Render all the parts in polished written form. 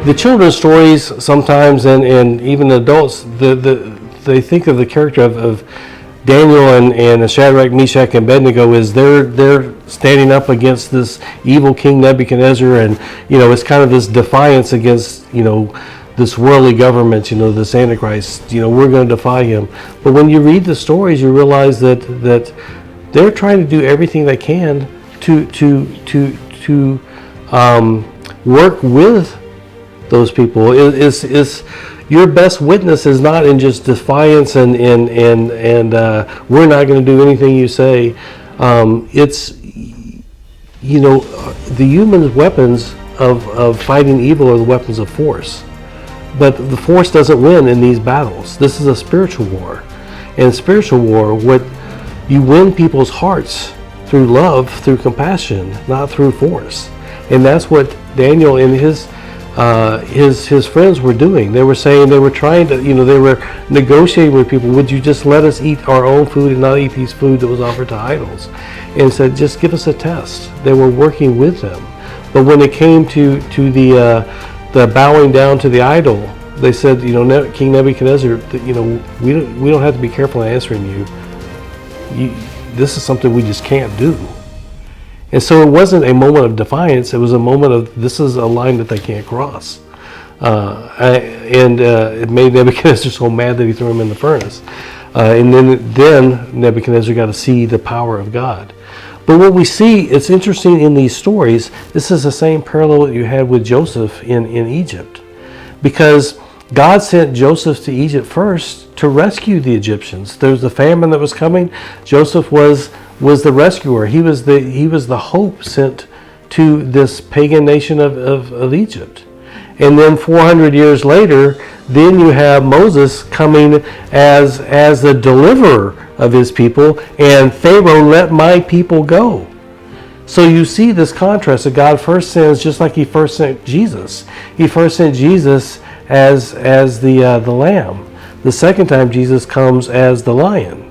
the children's stories sometimes, and even adults, they think of the character of Daniel and Shadrach, Meshach, and Abednego is they're standing up against this evil King Nebuchadnezzar, and it's kind of this defiance against this worldly government, this Antichrist. We're going to defy him. But when you read the stories, you realize that they're trying to do everything they can to work with those people. Is your best witness is not in just defiance and we're not going to do anything you say. It's the human weapons of fighting evil are the weapons of force, but the force doesn't win in these battles. This is a spiritual war, and spiritual war, what you win people's hearts through love, through compassion, not through force. And that's what Daniel and his friends were doing. They were saying, they were trying to, they were negotiating with people. Would you just let us eat our own food and not eat these food that was offered to idols? And said, just give us a test. They were working with them. But when it came to the bowing down to the idol, they said, King Nebuchadnezzar, we don't have to be careful in answering you. This is something we just can't do. And so it wasn't a moment of defiance. It was a moment of, this is a line that they can't cross. It made Nebuchadnezzar so mad that he threw him in the furnace. And then Nebuchadnezzar got to see the power of God. But what we see, it's interesting in these stories, this is the same parallel that you had with Joseph in Egypt. Because God sent Joseph to Egypt first to rescue the Egyptians. There was the famine that was coming. Joseph was the rescuer. He was the hope sent to this pagan nation of Egypt. And then 400 years later, then you have Moses coming as the deliverer of his people, and Pharaoh, let my people go. So you see this contrast that God first sends, just like he first sent Jesus. He first sent Jesus as the lamb. The second time Jesus comes as the lion.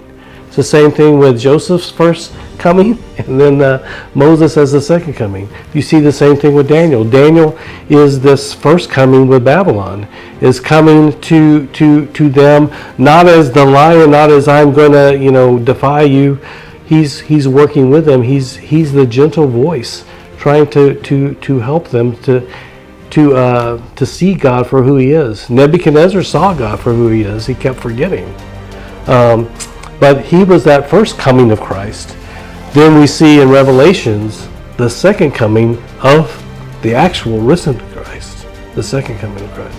It's the same thing with Joseph's first coming, and then Moses as the second coming. You see the same thing with Daniel. Daniel is this first coming with Babylon, is coming to them not as the lion, not as I'm going to defy you. He's working with them. He's the gentle voice, trying to help them to see God for who he is. Nebuchadnezzar saw God for who he is. He kept forgetting. But he was that first coming of Christ. Then we see in Revelations the second coming of the actual risen Christ. The second coming of Christ.